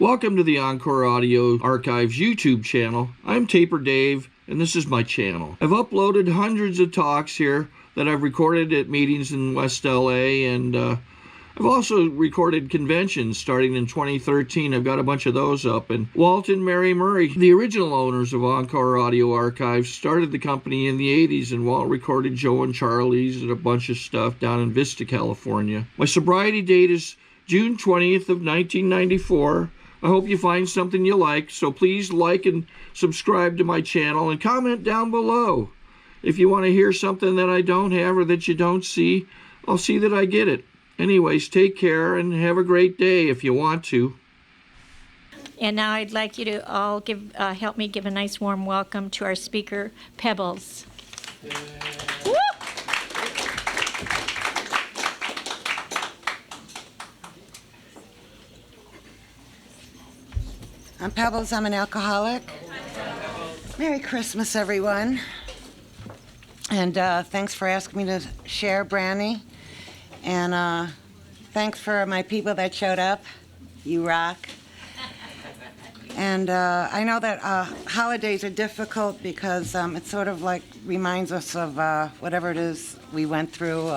Welcome to the Encore Audio Archives YouTube channel. I'm Taper Dave, and this is my channel. I've uploaded hundreds of talks here that I've recorded at meetings in West LA, and I've also recorded conventions starting in 2013. I've got a bunch of those up. And Walt and Mary Murray, the original owners of Encore Audio Archives, started the company in the 80s, and Walt recorded Joe and Charlie's and a bunch of stuff down in Vista, California. My sobriety date is June 20th of 1994. I hope you find something you like, so please like and subscribe to my channel and comment down below. If you want to hear something that I don't have or that you don't see, I'll see that I get it. Anyways, take care and have a great day if you want to. And now I'd like you to all help me give a nice warm welcome to our speaker, Pebbles. Woo! I'm Pebbles. I'm an alcoholic. Merry Christmas, everyone. And thanks for asking me to share, Brandy. And thanks for my people that showed up. You rock. And I know that holidays are difficult because it sort of like reminds us of whatever it is we went through.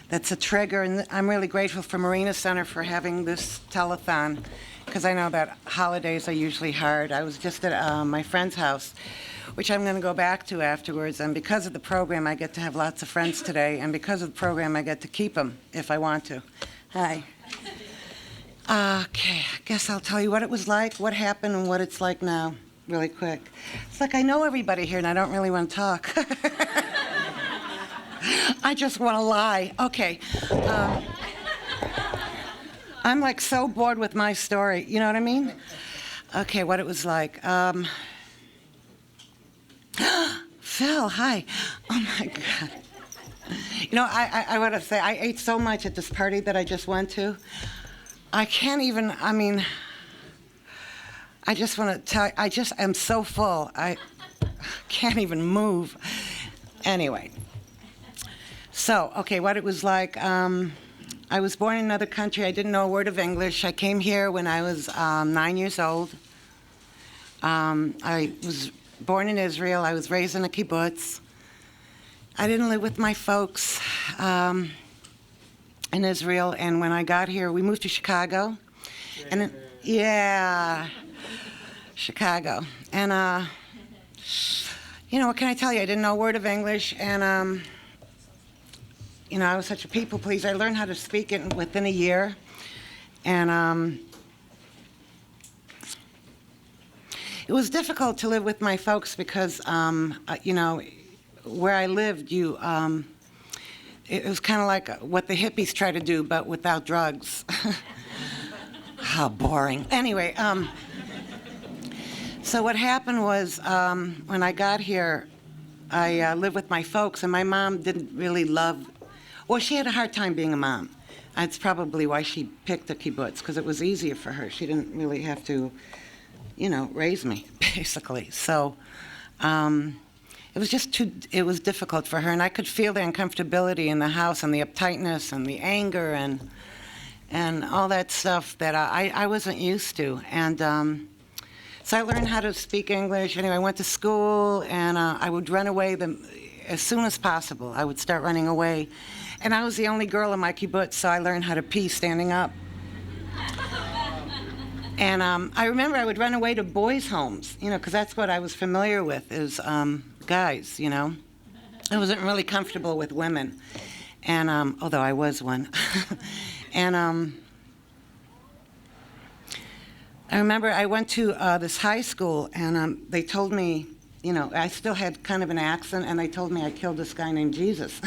That's a trigger. And I'm really grateful for Marina Center for having this telethon, because I know that holidays are usually hard. I was just at my friend's house, which I'm going to go back to afterwards, and because of the program, I get to have lots of friends today, and because of the program, I get to keep them if I want to. Hi. Okay, I guess I'll tell you what it was like, what happened, and what it's like now, really quick. It's like I know everybody here, and I don't really want to talk. I just want to lie. Okay. I'm like so bored with my story, you know what I mean? Okay, what it was like. Phil, hi. Oh my God. You know, I want to say, I ate so much at this party that I just went to. I can't even, I just want to tell you, I just am so full. I can't even move. Anyway. So, okay, what it was like. I was born in another country. I didn't know a word of English. I came here when I was 9 years old. I was born in Israel. I was raised in a kibbutz. I didn't live with my folks in Israel. And when I got here, we moved to Chicago. And yeah, Chicago. And, you know, what can I tell you? I didn't know a word of English. And, you know, I was such a people pleaser. I learned how to speak it within a year. And it was difficult to live with my folks because, you know, where I lived, it was kind of like what the hippies try to do, but without drugs. How boring. Anyway, so what happened was when I got here, I lived with my folks, and my mom didn't really love. Well, she had a hard time being a mom. That's probably why she picked the kibbutz, because it was easier for her. She didn't really have to, you know, raise me, basically. So it was just it was difficult for her, and I could feel the uncomfortability in the house and the uptightness and the anger and all that stuff that I wasn't used to. And so I learned how to speak English. Anyway, I went to school, and I would run away as soon as possible. I would start running away. And I was the only girl in my kibbutz, so I learned how to pee standing up. And I remember I would run away to boys' homes, you know, because that's what I was familiar with, is guys, you know. I wasn't really comfortable with women, and although I was one. And I remember I went to this high school, and they told me, you know, I still had kind of an accent, and they told me I killed this guy named Jesus.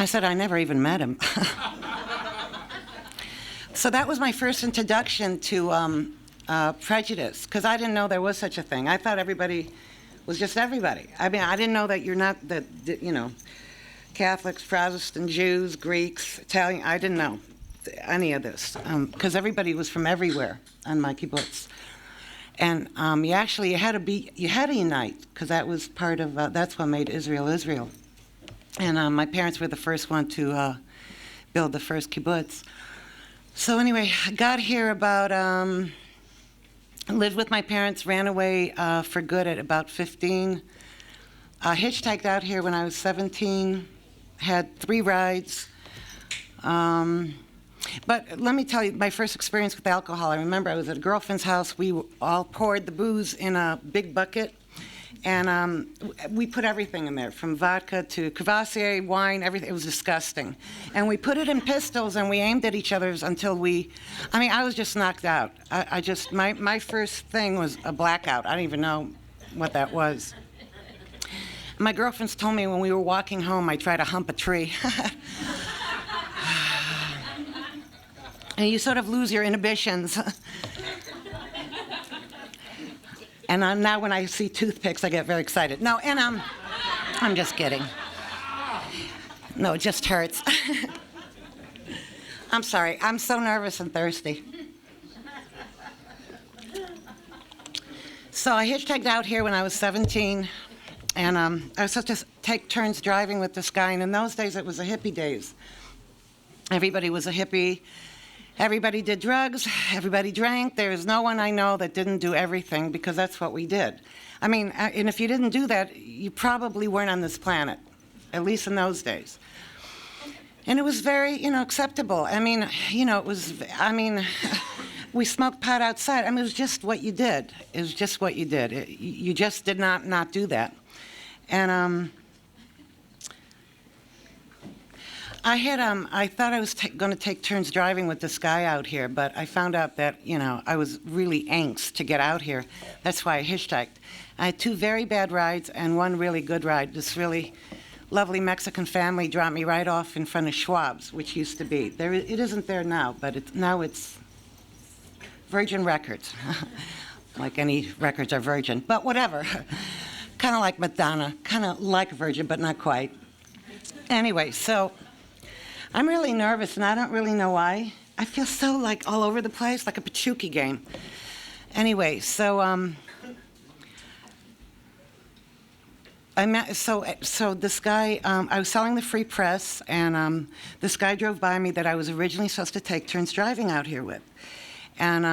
I said I never even met him. So that was my first introduction to prejudice, because I didn't know there was such a thing. I thought everybody was just everybody. I mean, I didn't know that you're not, that you know, Catholics, Protestant, Jews, Greeks, Italian. I didn't know any of this, because everybody was from everywhere on my kibbutz. And you had to unite, because that was part of, that's what made Israel Israel. And my parents were the first one to build the first kibbutz. So anyway, I got here about, lived with my parents, ran away for good at about 15. Hitchhiked out here when I was 17, had 3 rides. But let me tell you, my first experience with alcohol, I remember I was at a girlfriend's house. We all poured the booze in a big bucket, and we put everything in there, from vodka to Cavassier, wine, everything. It was disgusting. And we put it in pistols, and we aimed at each other until I was just knocked out. My first thing was a blackout. I don't even know what that was. My girlfriends told me when we were walking home, I tried to hump a tree. And you sort of lose your inhibitions. And now when I see toothpicks, I get very excited. No, and I'm just kidding. No, it just hurts. I'm sorry, I'm so nervous and thirsty. So I hitchhiked out here when I was 17, and I was supposed to take turns driving with this guy, and in those days it was the hippie days. Everybody was a hippie. Everybody did drugs, everybody drank. There is no one I know that didn't do everything, because that's what we did. I mean, and if you didn't do that, you probably weren't on this planet, at least in those days. And it was very, acceptable. I mean, we smoked pot outside. I mean, it was just what you did. It was just what you did. You just did not do that. And I thought I was going to take turns driving with this guy out here, but I found out that, I was really angst to get out here. That's why I hitchhiked. I had 2 very bad rides and 1 really good ride. This really lovely Mexican family dropped me right off in front of Schwab's, which used to be. It isn't there now, but now it's Virgin Records. Like any records are Virgin, but whatever. Kind of like Madonna, kind of like Virgin, but not quite. Anyway, so I'm really nervous, and I don't really know why. I feel so all over the place, like a Pachuki game. Anyway, so so this guy, I was selling the free press, and this guy drove by me that I was originally supposed to take turns driving out here with. And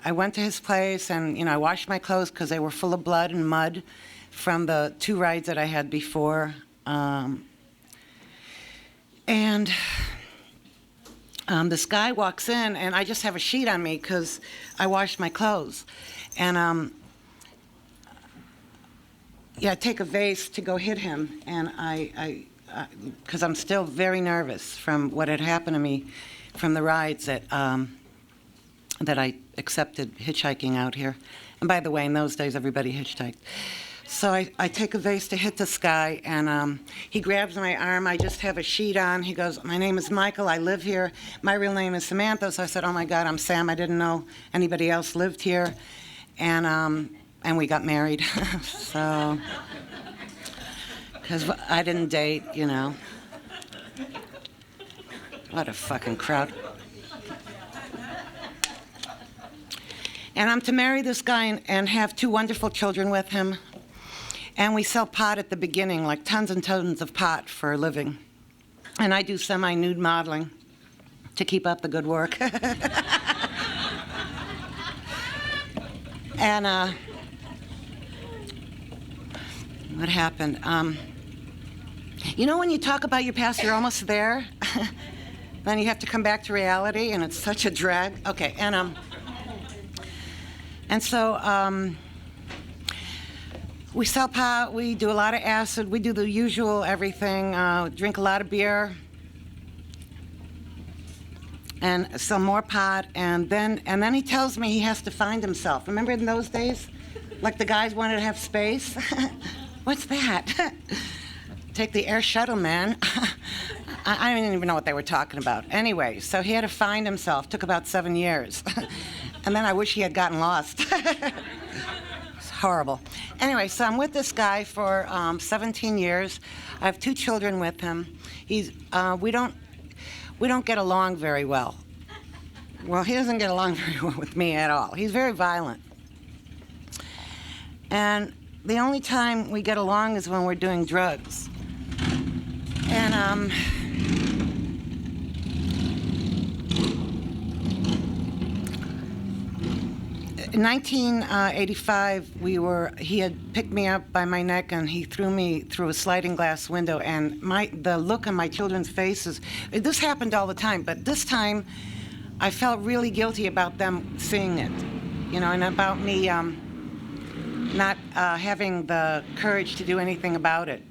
I went to his place, and I washed my clothes because they were full of blood and mud from the 2 rides that I had before. And this guy walks in, and I just have a sheet on me because I washed my clothes. And I take a vase to go hit him, and because I'm still very nervous from what had happened to me from the rides that I accepted hitchhiking out here. And by the way, in those days, everybody hitchhiked. So I take a vase to hit this guy, and he grabs my arm. I just have a sheet on. He goes, "My name is Michael. I live here. My real name is Samantha." So I said, "Oh my God, I'm Sam. I didn't know anybody else lived here." And we got married. So, because I didn't date, What a fucking crowd. And I'm to marry this guy and have 2 wonderful children with him. And we sell pot at the beginning, like tons and tons of pot for a living. And I do semi-nude modeling to keep up the good work. And what happened? When you talk about your past, you're almost there. Then you have to come back to reality, and it's such a drag. Okay, and so we sell pot, we do a lot of acid, we do the usual everything, drink a lot of beer, and sell more pot, and then he tells me he has to find himself. Remember in those days? Like the guys wanted to have space? What's that? Take the air shuttle, man. I didn't even know what they were talking about. Anyway, so he had to find himself. Took about 7 years. And then I wish he had gotten lost. It's horrible. Anyway, so I'm with this guy for 17 years. I have 2 children with him. We don't get along very well. Well, he doesn't get along very well with me at all. He's very violent. And the only time we get along is when we're doing drugs. And in 1985, he had picked me up by my neck and he threw me through a sliding glass window, and the look on my children's faces, this happened all the time, but this time I felt really guilty about them seeing it, and about me not having the courage to do anything about it,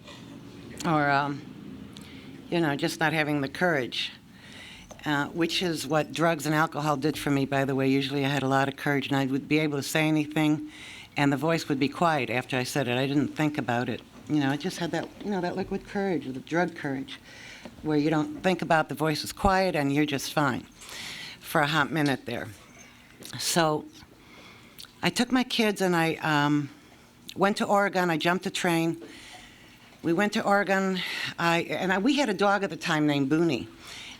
or, just not having the courage. Which is what drugs and alcohol did for me, by the way. Usually I had a lot of courage, and I would be able to say anything, and the voice would be quiet after I said it. I didn't think about it. I just had that, that liquid courage, the drug courage, where you don't think about the voice is quiet, and you're just fine for a hot minute there. So I took my kids, and I went to Oregon. I jumped a train. We went to Oregon. We had a dog at the time named Booney.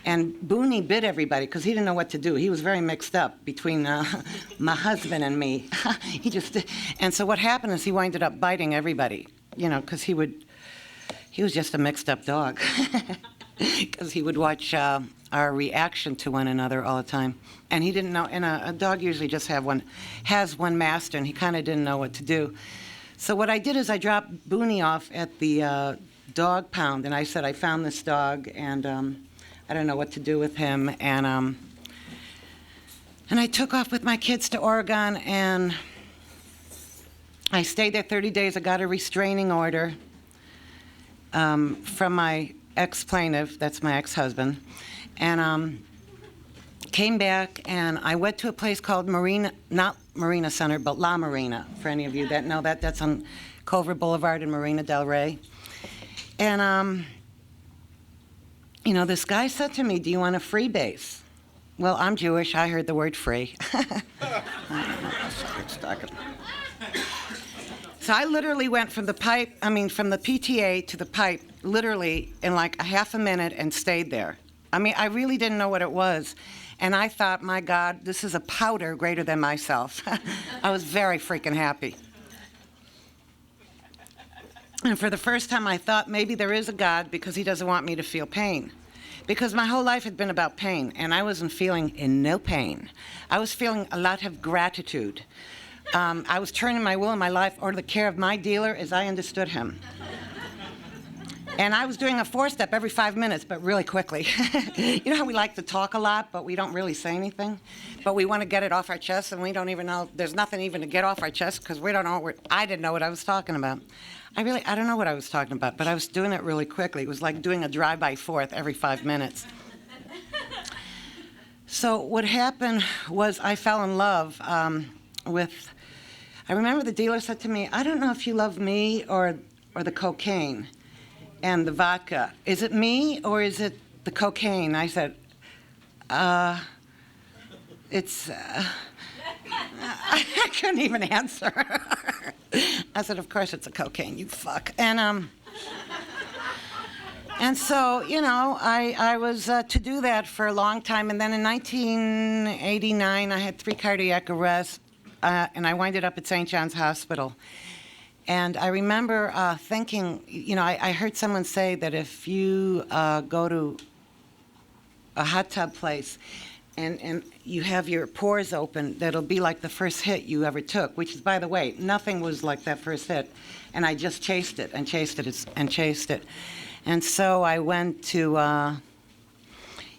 And Booney bit everybody because he didn't know what to do. He was very mixed up between my husband and me. And so what happened is he winded up biting everybody, because he was just a mixed up dog. Because he would watch our reaction to one another all the time. And he didn't know, and a dog usually just has one master, and he kind of didn't know what to do. So what I did is I dropped Booney off at the dog pound, and I said, I found this dog, and I don't know what to do with him, and I took off with my kids to Oregon, and I stayed there 30 days. I got a restraining order from my ex-plaintiff, that's my ex-husband, and came back, and I went to a place called Marina, not Marina Center, but La Marina, for any of you that know that. That's on Culver Boulevard in Marina del Rey, and this guy said to me, do you want a free base? Well, I'm Jewish. I heard the word free. So I literally went from the PTA to the pipe, literally in like a half a minute, and stayed there. I really didn't know what it was. And I thought, my God, this is a powder greater than myself. I was very freaking happy. And for the first time, I thought maybe there is a God because he doesn't want me to feel pain. Because my whole life had been about pain, and I wasn't feeling no pain. I was feeling a lot of gratitude. I was turning my will and my life over to the care of my dealer as I understood him. And I was doing a 4-step every 5 minutes, but really quickly. You know how we like to talk a lot, but we don't really say anything? But we want to get it off our chest, and we don't even know, there's nothing even to get off our chest, because we don't know, I didn't know what I was talking about. I don't know what I was talking about, but I was doing it really quickly. It was like doing a drive-by fourth every 5 minutes. So what happened was I fell in love with, I remember the dealer said to me, I don't know if you love me or the cocaine and the vodka. Is it me or is it the cocaine? I said, it's, I couldn't even answer. I said, of course it's a cocaine, you fuck. And so, I was to do that for a long time. And then in 1989, I had 3 cardiac arrests, and I winded up at St. John's Hospital. And I remember thinking, I heard someone say that if you go to a hot tub place and you have your pores open, that'll be like the first hit you ever took, which is, by the way, nothing was like that first hit. And I just chased it and chased it and chased it. And so I went to, I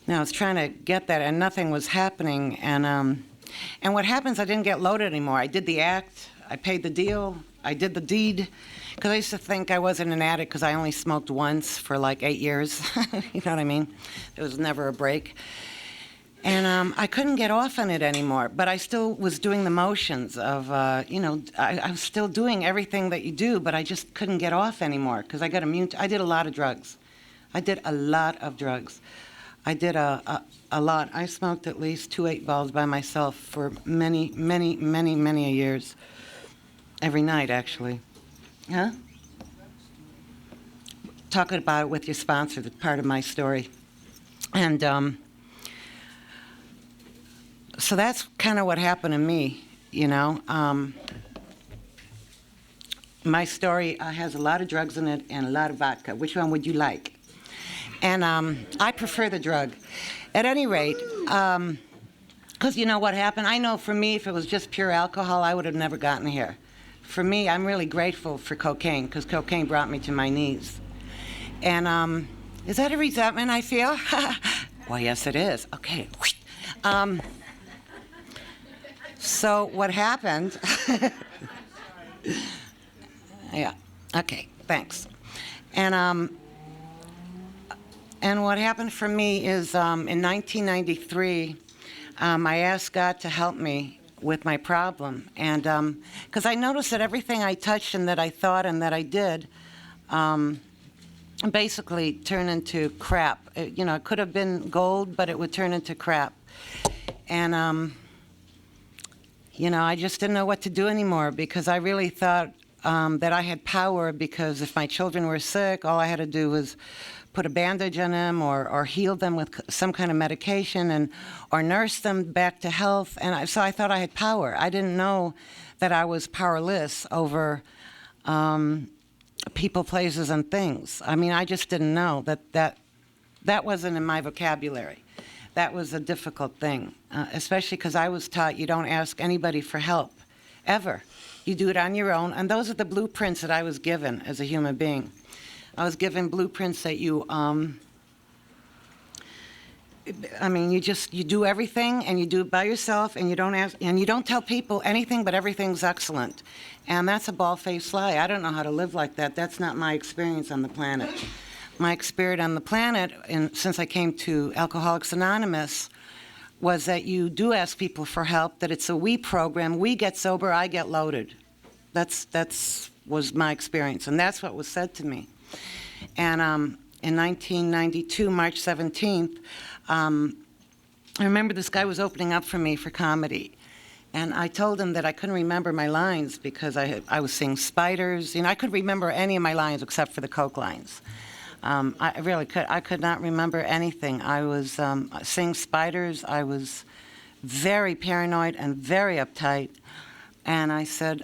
was trying to get that, and nothing was happening. And what happens, I didn't get loaded anymore. I did the act, I paid the deal, I did the deed, because I used to think I wasn't an addict because I only smoked once for like 8 years. You know what I mean? There was never a break. And I couldn't get off on it anymore, but I still was doing the motions of, I was still doing everything that you do, but I just couldn't get off anymore because I got immune I did a lot of drugs. I did a lot of drugs. I did a lot. I smoked at least 2 8-balls by myself for many, many, many, many years. Every night, actually. Huh? Talking about it with your sponsor, that's part of my story. And so that's kind of what happened to me, My story has a lot of drugs in it and a lot of vodka. Which one would you like? And I prefer the drug. At any rate, Because you know what happened? I know for me, if it was just pure alcohol, I would have never gotten here. For me, I'm really grateful for cocaine, because cocaine brought me to my knees. And is that a resentment I feel? Well, yes, it is. Okay. So what happened? Yeah. Okay. Thanks. And what happened for me is in 1993, I asked God to help me with my problem, and because I noticed that everything I touched and that I thought and that I did basically turned into crap. It could have been gold, but it would turn into crap. And I just didn't know what to do anymore, because I really thought that I had power, because if my children were sick, all I had to do was put a bandage on them or heal them with some kind of medication or nurse them back to health. And so I thought I had power. I didn't know that I was powerless over people, places, and things. I mean, I just didn't know that wasn't in my vocabulary. That was a difficult thing, especially because I was taught you don't ask anybody for help, ever. You do it on your own, and those are the blueprints that I was given as a human being. I was given blueprints that you do everything, and you do it by yourself, and you don't ask, and you don't tell people anything, but everything's excellent. And that's a bald-faced lie. I don't know how to live like that. That's not my experience on the planet. My experience on the planet, since I came to Alcoholics Anonymous, was that you do ask people for help, that it's a we program. We get sober, I get loaded. That's was my experience, and that's what was said to me. And in 1992, March 17th, I remember this guy was opening up for me for comedy. And I told him that I couldn't remember my lines because I was seeing spiders. I couldn't remember any of my lines except for the Coke lines. I really could. I could not remember anything. I was seeing spiders. I was very paranoid and very uptight. And I said,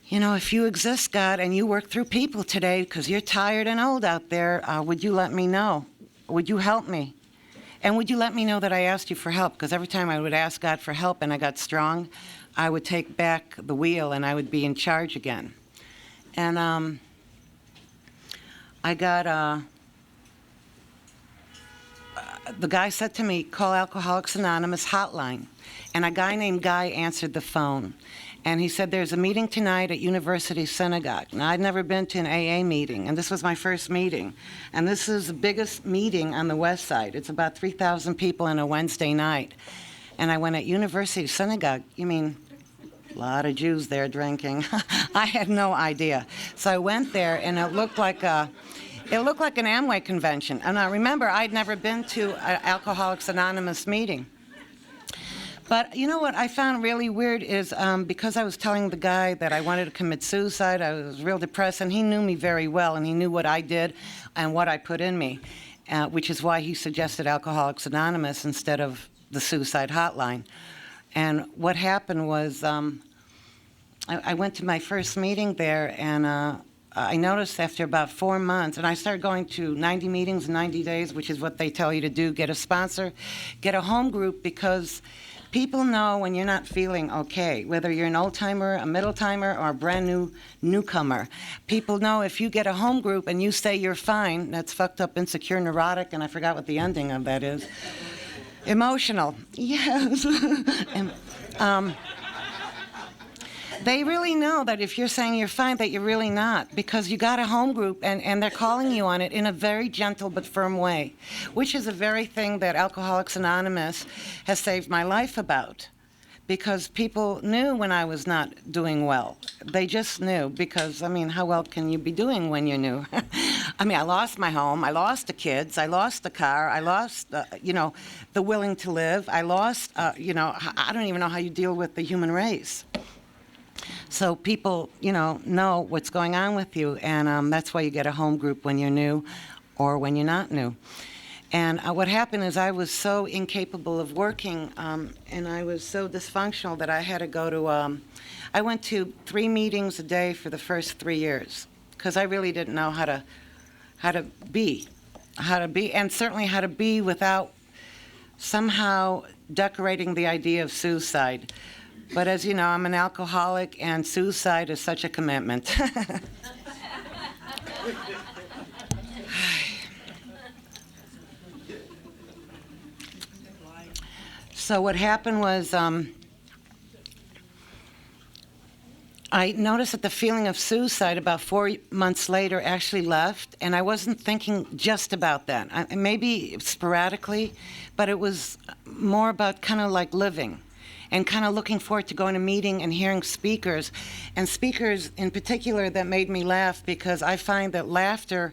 if you exist, God, and you work through people today because you're tired and old out there, would you let me know? Would you help me? And would you let me know that I asked you for help? Because every time I would ask God for help and I got strong, I would take back the wheel and I would be in charge again. And I got, the guy said to me, call Alcoholics Anonymous hotline. And a guy named Guy answered the phone. And he said, there's a meeting tonight at University Synagogue. Now, I'd never been to an AA meeting, and this was my first meeting. And this is the biggest meeting on the West Side. It's about 3,000 people on a Wednesday night. And I went at University Synagogue. You mean, a lot of Jews there drinking. I had no idea. So I went there, and it looked like an Amway convention. And I remember, I'd never been to an Alcoholics Anonymous meeting. But you know what I found really weird is because I was telling the guy that I wanted to commit suicide, I was real depressed, and he knew me very well, and he knew what I did and what I put in me, which is why he suggested Alcoholics Anonymous instead of the suicide hotline. And what happened was I went to my first meeting there, and I noticed after about 4 months, and I started going to 90 meetings in 90 days, which is what they tell you to do, get a sponsor, get a home group, because people know when you're not feeling okay, whether you're an old-timer, a middle-timer, or a brand-new newcomer. People know if you get a home group and you say you're fine, that's fucked up, insecure, neurotic, and I forgot what the ending of that is. Emotional. Yes. And, they really know that if you're saying you're fine, that you're really not, because you got a home group and they're calling you on it in a very gentle but firm way, which is the very thing that Alcoholics Anonymous has saved my life about, because people knew when I was not doing well. They just knew, because, how well can you be doing when you're new? I lost my home, I lost the kids, I lost the car, I lost, the willing to live, I lost, I don't even know how you deal with the human race. So people, know what's going on with you, and that's why you get a home group when you're new or when you're not new. And what happened is I was so incapable of working, and I was so dysfunctional that I had to go to, I went to 3 meetings a day for the first 3 years, because I really didn't know how to be, and certainly how to be without somehow decorating the idea of suicide. But as you know, I'm an alcoholic, and suicide is such a commitment. So what happened was, I noticed that the feeling of suicide about 4 months later actually left, and I wasn't thinking just about that. Maybe sporadically, but it was more about kind of like living and kind of looking forward to going to a meeting and hearing speakers, and speakers in particular that made me laugh, because I find that laughter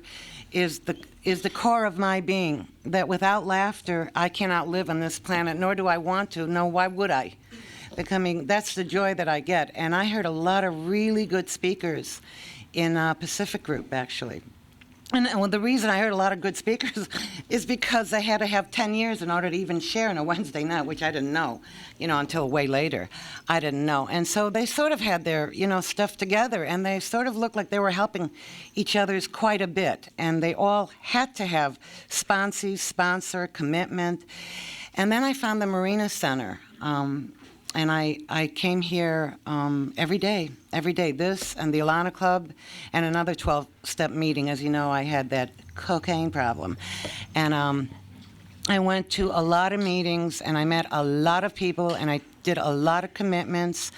is the core of my being, that without laughter, I cannot live on this planet, nor do I want to. No, why would I? That's the joy that I get. And I heard a lot of really good speakers in Pacific Group, actually. And well, the reason I heard a lot of good speakers is because they had to have 10 years in order to even share on a Wednesday night, which I didn't know, until way later. I didn't know. And so they sort of had their, stuff together, and they sort of looked like they were helping each other's quite a bit. And they all had to have sponsor, commitment. And then I found the Marina Center. And I came here every day, this and the Alana Club and another 12-step meeting. As you know, I had that cocaine problem. And I went to a lot of meetings, and I met a lot of people, and I did a lot of commitments,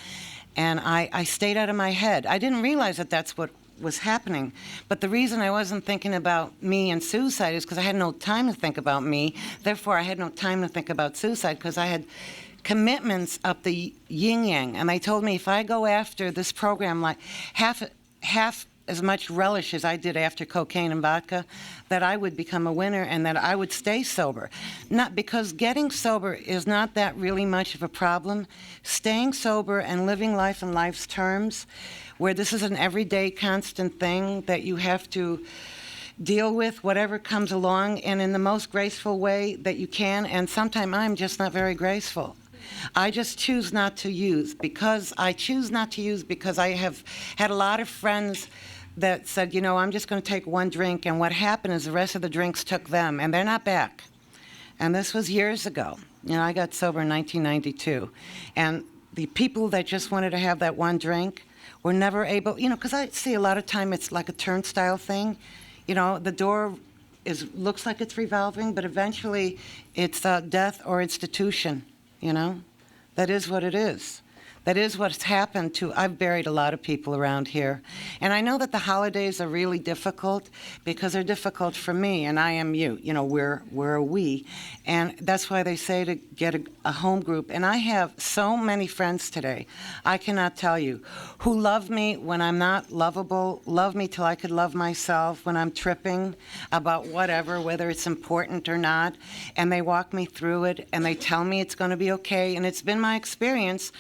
and I stayed out of my head. I didn't realize that that's what was happening. But the reason I wasn't thinking about me and suicide is because I had no time to think about me. Therefore, I had no time to think about suicide, because I had commitments up the yin-yang, and they told me if I go after this program like half as much relish as I did after cocaine and vodka, that I would become a winner and that I would stay sober. Not because getting sober is not that really much of a problem. Staying sober and living life in life's terms, where this is an everyday constant thing that you have to deal with whatever comes along, and in the most graceful way that you can, and sometimes I'm just not very graceful. I just choose not to use, because I have had a lot of friends that said, I'm just going to take one drink, and what happened is the rest of the drinks took them, and they're not back. And this was years ago. I got sober in 1992, and the people that just wanted to have that one drink were never able, because I see a lot of time it's like a turnstile thing. The door looks like it's revolving, but eventually it's death or institution. That is what it is. That is what's happened to, I've buried a lot of people around here. And I know that the holidays are really difficult, because they're difficult for me, and I am you. We're a we. And that's why they say to get a home group. And I have so many friends today, I cannot tell you, who love me when I'm not lovable, love me till I could love myself, when I'm tripping about whatever, whether it's important or not. And they walk me through it, and they tell me it's going to be okay. And it's been my experience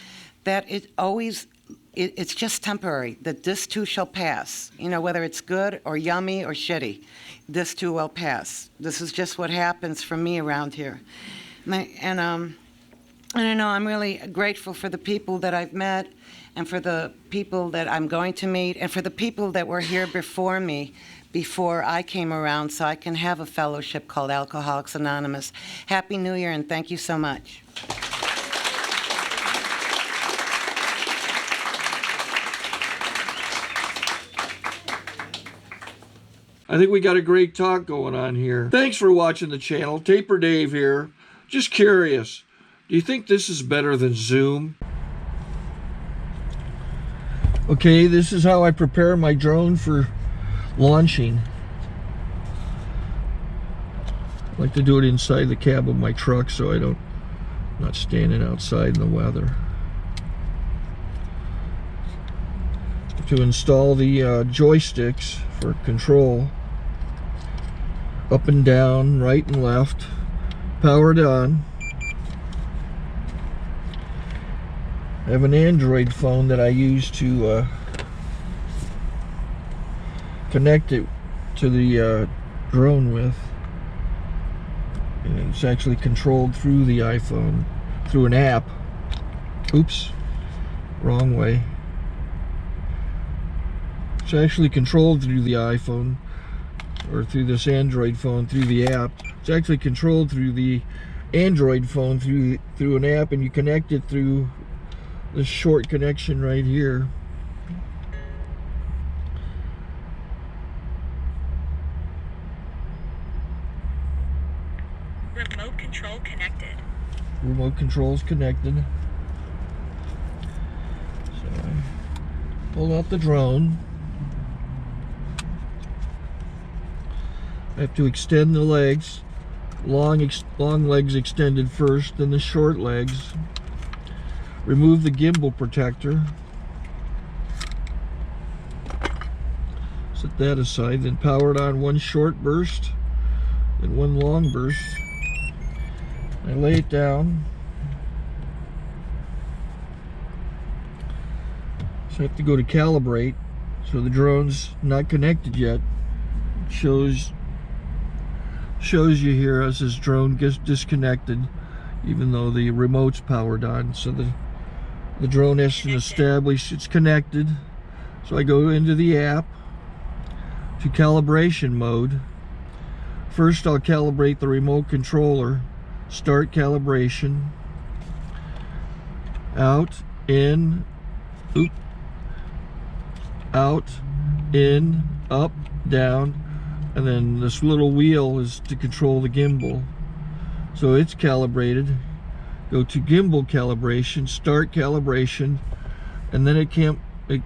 that it's just temporary, that this too shall pass. Whether it's good or yummy or shitty, this too will pass. This is just what happens for me around here. And I know I'm really grateful for the people that I've met, and for the people that I'm going to meet, and for the people that were here before me, before I came around, so I can have a fellowship called Alcoholics Anonymous. Happy New Year, and thank you so much. I think we got a great talk going on here. Thanks for watching the channel. Taper Dave here. Just curious, do you think this is better than Zoom? Okay, this is how I prepare my drone for launching. I like to do it inside the cab of my truck so I'm not standing outside in the weather. To install the joysticks for control, up and down, right and left, powered on. I have an Android phone that I use to connect it to the drone with, and it's actually controlled through the iPhone, through an app. Oops, wrong way. It's actually controlled through the iPhone, or through this Android phone, through the app. It's actually controlled through the Android phone through an app, and you connect it through this short connection right here. Remote control connected. Remote control's connected. So I pull out the drone. I have to extend the legs. Long legs extended first, then the short legs. Remove the gimbal protector. Set that aside, then power it on one short burst, then one long burst. I lay it down. So I have to go to calibrate. So the drone's not connected yet. It shows you here as this drone gets disconnected, even though the remote's powered on. So the drone has to establish it's connected. So I go into the app to calibration mode. First I'll calibrate the remote controller. Start calibration. Out, in, oop, out, in, up, down, and then this little wheel is to control the gimbal. So it's calibrated. Go to gimbal calibration, start calibration, and then it calibrates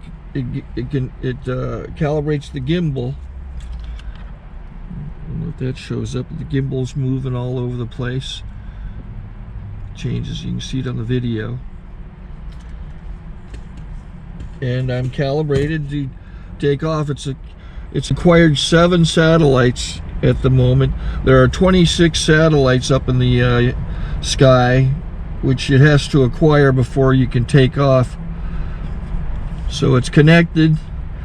the gimbal. I don't know if that shows up. The gimbal's moving all over the place. Changes, you can see it on the video. And I'm calibrated to take off. It's acquired 7 satellites at the moment. There are 26 satellites up in the sky, which it has to acquire before you can take off. So it's connected.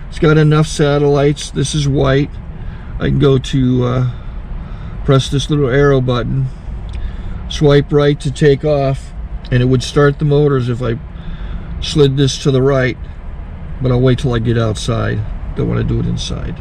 It's got enough satellites. This is white. I can go to press this little arrow button, swipe right to take off, and it would start the motors if I slid this to the right, but I'll wait till I get outside. Don't want to do it inside.